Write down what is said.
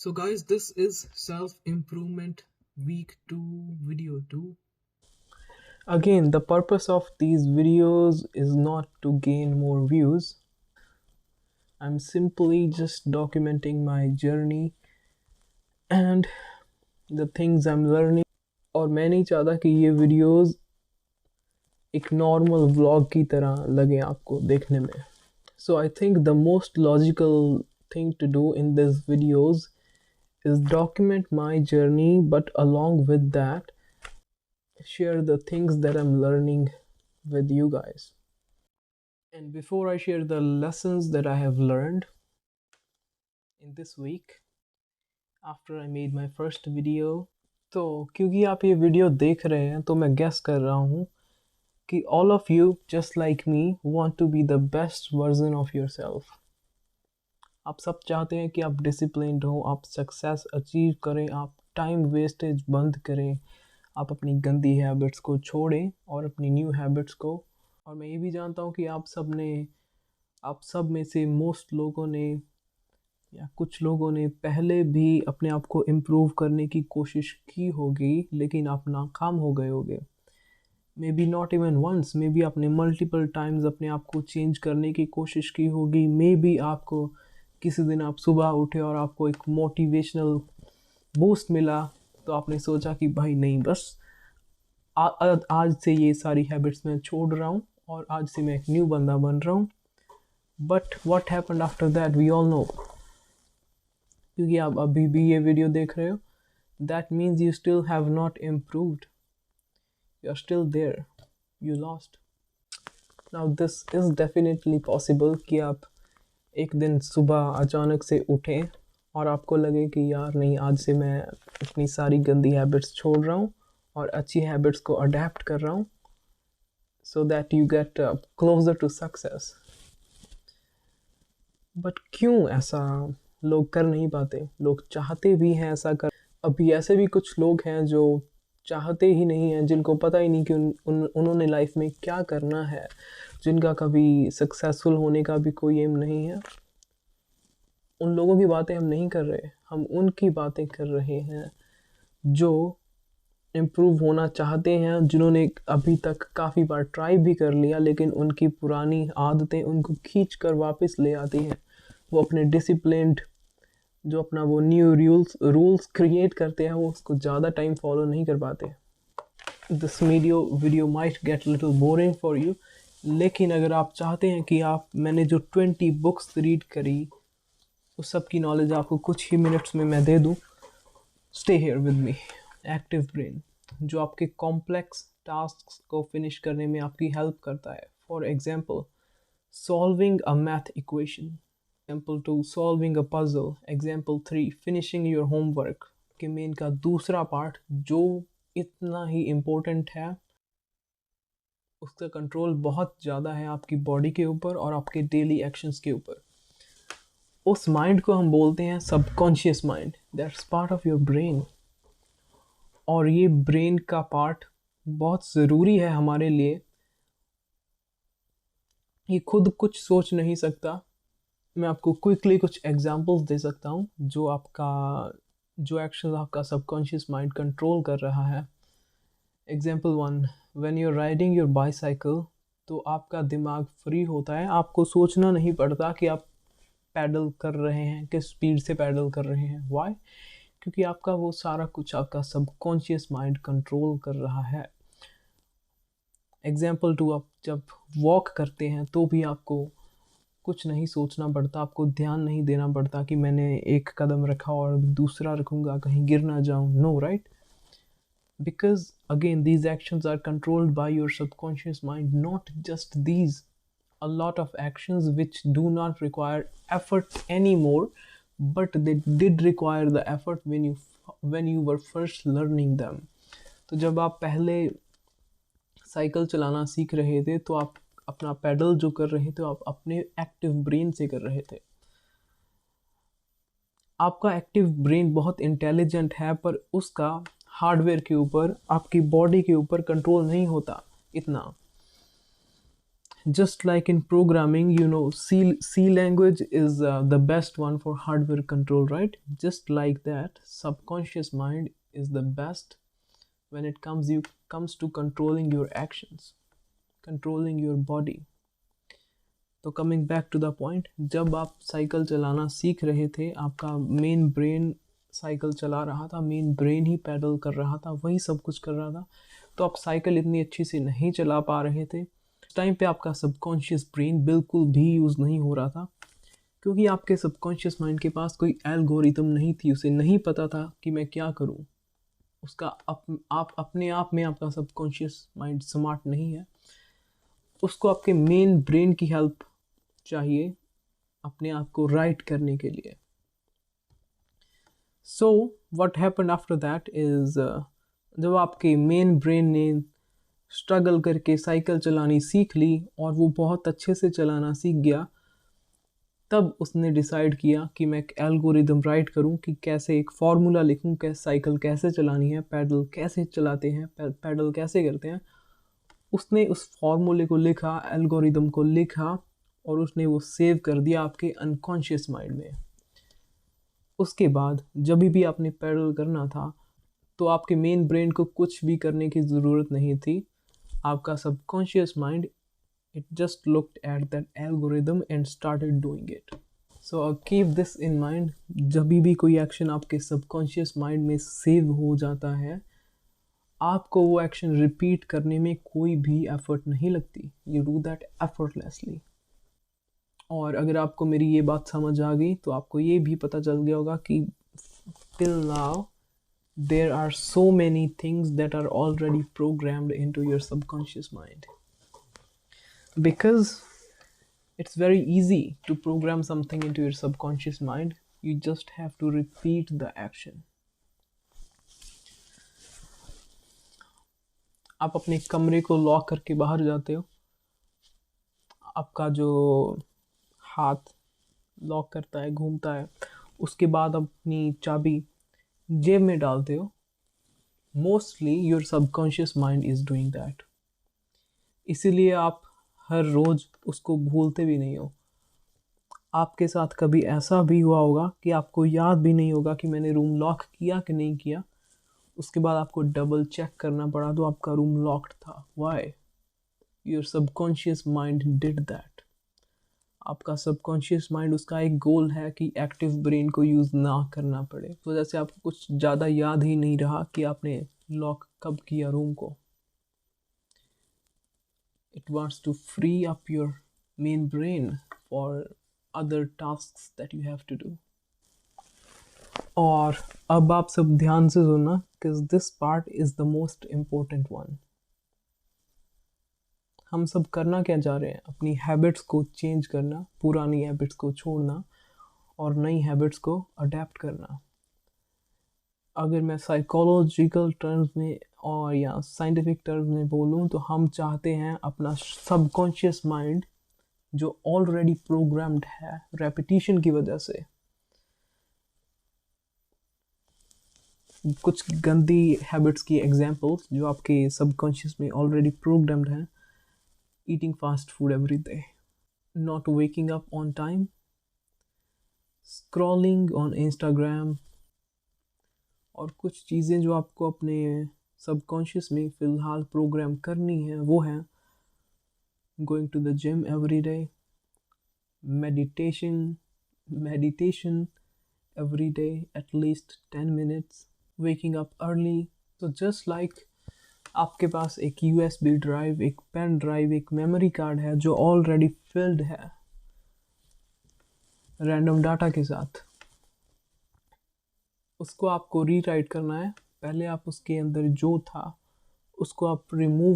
So guys, this is self-improvement week 2 video 2. Again, the purpose of these videos is not to gain more views. I'm simply just documenting my journey and the things I'm learning. और मैं नहीं चाहता कि ये videos एक normal vlog की तरह लगे आपको देखने में. So I think the most logical thing to do in these videos is document my journey, but along with that share the things that I'm learning with you guys. And before I share the lessons that I have learned in this week after I made my first video, तो क्योंकि आप ये video देख रहे हैं तो मैं guess कर रहा हूँ कि all of you just like me want to be the best version of yourself. आप सब चाहते हैं कि आप डिसिप्लिन्ड हो, आप सक्सेस अचीव करें, आप टाइम वेस्टेज बंद करें, आप अपनी गंदी हैबिट्स को छोड़ें और अपनी न्यू हैबिट्स को. और मैं ये भी जानता हूँ कि आप सब में से मोस्ट लोगों ने या कुछ लोगों ने पहले भी अपने आप को इम्प्रूव करने की कोशिश की होगी, लेकिन आप नाकाम हो गए होगे. Maybe not even once, maybe आपने मल्टीपल टाइम्स अपने आप को चेंज करने की कोशिश की होगी. मे बी आपको किसी दिन आप सुबह उठे और आपको एक मोटिवेशनल बूस्ट मिला, तो आपने सोचा कि भाई नहीं, बस आज से ये सारी हैबिट्स मैं छोड़ रहा हूँ और आज से मैं एक न्यू बंदा बन रहा हूँ. But what happened after that we all know. क्योंकि आप अभी भी ये वीडियो देख रहे हो, that means you still have not improved. You are still there, you lost. Now this is definitely possible कि आप एक दिन सुबह अचानक से उठें और आपको लगे कि यार नहीं, आज से मैं अपनी सारी गंदी हैबिट्स छोड़ रहा हूँ और अच्छी हैबिट्स को अडेप्ट कर रहा हूँ, so that you get closer to success. But क्यों ऐसा लोग कर नहीं पाते? लोग चाहते भी हैं ऐसा कर. अभी ऐसे भी कुछ लोग हैं जो चाहते ही नहीं हैं, जिनको पता ही नहीं कि उन्होंने लाइफ में क्या करना है, जिनका कभी सक्सेसफुल होने का भी कोई एम नहीं है. उन लोगों की बातें हम नहीं कर रहे, हम उनकी बातें कर रहे हैं जो इम्प्रूव होना चाहते हैं, जिन्होंने अभी तक काफ़ी बार ट्राई भी कर लिया, लेकिन उनकी पुरानी आदतें उनको खींच कर वापस ले आती हैं. वो अपने डिसिप्लिन्ड जो अपना वो न्यू रूल्स क्रिएट करते हैं, वो उसको ज़्यादा टाइम फॉलो नहीं कर पाते. This video might get little boring for you, लेकिन अगर आप चाहते हैं कि मैंने जो 20 बुक्स रीड करी उस सब की नॉलेज आपको कुछ ही मिनट्स में मैं दे दूं, stay here with me. Active brain जो आपके कॉम्प्लेक्स टास्क को फिनिश करने में आपकी हेल्प करता है. For example, solving a math equation. Example 2, solving a puzzle. Example 3, finishing your homework. के मेन का दूसरा पार्ट जो इतना ही इम्पोर्टेंट है, उसका कंट्रोल बहुत ज़्यादा है आपकी बॉडी के ऊपर और आपके डेली एक्शंस के ऊपर. उस माइंड को हम बोलते हैं subconscious mind. That's part of your brain. और ये ब्रेन का पार्ट बहुत ज़रूरी है हमारे लिए. ये खुद कुछ सोच नहीं सकता. मैं आपको क्विकली कुछ एग्जांपल्स दे सकता हूँ जो एक्शन आपका सबकॉन्शियस माइंड कंट्रोल कर रहा है. Example 1, when you are riding your bicycle, तो आपका दिमाग फ्री होता है. आपको सोचना नहीं पड़ता कि आप पैडल कर रहे हैं, किस स्पीड से पैडल कर रहे हैं. वाई? क्योंकि आपका वो सारा कुछ आपका सबकॉन्शियस माइंड कंट्रोल कर रहा है. एग्जाम्पल 2, आप जब वॉक करते हैं तो भी आपको कुछ नहीं सोचना पड़ता, आपको ध्यान नहीं देना पड़ता कि मैंने एक कदम रखा और दूसरा रखूँगा, कहीं गिर ना जाऊँ. No, right? Because again, these actions are controlled by your subconscious mind. Not just these, a lot of actions which do not require effort anymore, but they did require the effort when you were first learning them. तो जब आप पहले cycle चलाना सीख रहे थे, तो आप अपना पैडल जो कर रहे थे, आप अपने एक्टिव ब्रेन से कर रहे थे. आपका एक्टिव ब्रेन बहुत इंटेलिजेंट है, पर उसका हार्डवेयर के ऊपर, आपकी बॉडी के ऊपर कंट्रोल नहीं होता इतना. Just like in programming, C language is the best one for hardware control, right? Just like that, subconscious mind is the best when it comes to controlling your actions, controlling your body. तो coming back to the point, जब आप cycle चलाना सीख रहे थे, आपका main brain cycle चला रहा था, मेन ब्रेन ही पैडल कर रहा था, वही सब कुछ कर रहा था, तो आप साइकिल इतनी अच्छी से नहीं चला पा रहे थे। उस टाइम पे आपका सबकॉन्शियस ब्रेन बिल्कुल भी यूज़ नहीं हो रहा था, क्योंकि आपके सबकॉन्शियस माइंड के पास कोई एल्गोरिथम नहीं थी, उसे नहीं पता था कि मैं क्या करूं। उसका आप अपने आप में आपका सबकॉन्शियस माइंड स्मार्ट नहीं है, उसको आपके मेन ब्रेन की हेल्प चाहिए अपने आप को राइट करने के लिए। So what happened after that is, जब आपके मेन ब्रेन ने स्ट्रगल करके साइकिल चलानी सीख ली और वो बहुत अच्छे से चलाना सीख गया, तब उसने डिसाइड किया कि मैं एक एल्गोरिदम राइट करूं, कि कैसे एक फार्मूला लिखूं, कैसे साइकिल कैसे चलानी है, पैडल कैसे चलाते हैं, पैडल कैसे करते हैं। उसने उस फार्मूले को लिखा, एल्गोरिदम को लिखा, और उसने वो सेव कर दिया आपके अनकॉन्शियस माइंड में। उसके बाद जब भी आपने पैडल करना था, तो आपके मेन ब्रेन को कुछ भी करने की ज़रूरत नहीं थी। आपका subconscious mind, it just looked at that algorithm and started doing it. So keep this in mind, जब भी कोई एक्शन आपके सबकॉन्शियस माइंड में सेव हो जाता है, आपको वो एक्शन रिपीट करने में कोई भी एफर्ट नहीं लगती, यू डू दैट एफर्टलेसली। और अगर आपको मेरी ये बात समझ आ गई, तो आपको ये भी पता चल गया होगा कि till now there are so many things that are already programmed into your subconscious mind, because it's very easy to program something into your subconscious mind. You just have to repeat the action. आप अपने कमरे को lock करके बाहर जाते हो, आपका जो हाथ लॉक करता है, घूमता है, उसके बाद अपनी चाबी जेब में डालते हो। Mostly your subconscious mind is doing that, इसीलिए आप हर रोज उसको भूलते भी नहीं हो। आपके साथ कभी ऐसा भी हुआ होगा कि आपको याद भी नहीं होगा कि मैंने रूम लॉक किया कि नहीं किया, उसके बाद आपको डबल चेक करना पड़ा तो आपका रूम लॉक्ड था। Why? Your subconscious mind did that. आपका सबकॉन्शियस माइंड, उसका एक गोल है कि एक्टिव ब्रेन को यूज़ ना करना पड़े, तो जैसे आपको कुछ ज़्यादा याद ही नहीं रहा कि आपने लॉक कब किया रूम को। It wants to free up your main brain for other tasks that you have to do. और अब आप सब ध्यान से सुनना, because this part is the most important one. हम सब करना क्या चाह रहे हैं? अपनी हैबिट्स को चेंज करना, पुरानी हैबिट्स को छोड़ना और नई हैबिट्स को अडेप्ट करना। अगर मैं साइकोलॉजिकल टर्म्स में और या साइंटिफिक टर्म्स में बोलूँ, तो हम चाहते हैं अपना सबकॉन्शियस माइंड, जो ऑलरेडी प्रोग्राम्ड है रेपिटेशन की वजह से, कुछ गंदी हैबिट्स की एग्जांपल्स जो आपके सबकॉन्शियस में ऑलरेडी प्रोग्राम्ड हैं: eating fast food every day, not waking up on time, scrolling on Instagram, और कुछ चीज़ें जो आपको अपने सबकॉन्शियस में फ़िलहाल प्रोग्राम करनी है, वो है going to the gym every day, meditation every day at least 10 minutes, waking up early. So just like आपके पास एक USB ड्राइव, एक पेन ड्राइव, एक मेमोरी कार्ड है जो ऑलरेडी फिल्ड है रैंडम डाटा के साथ, उसको आपको रीराइट करना है। पहले आप उसके अंदर जो था उसको आप रिमूव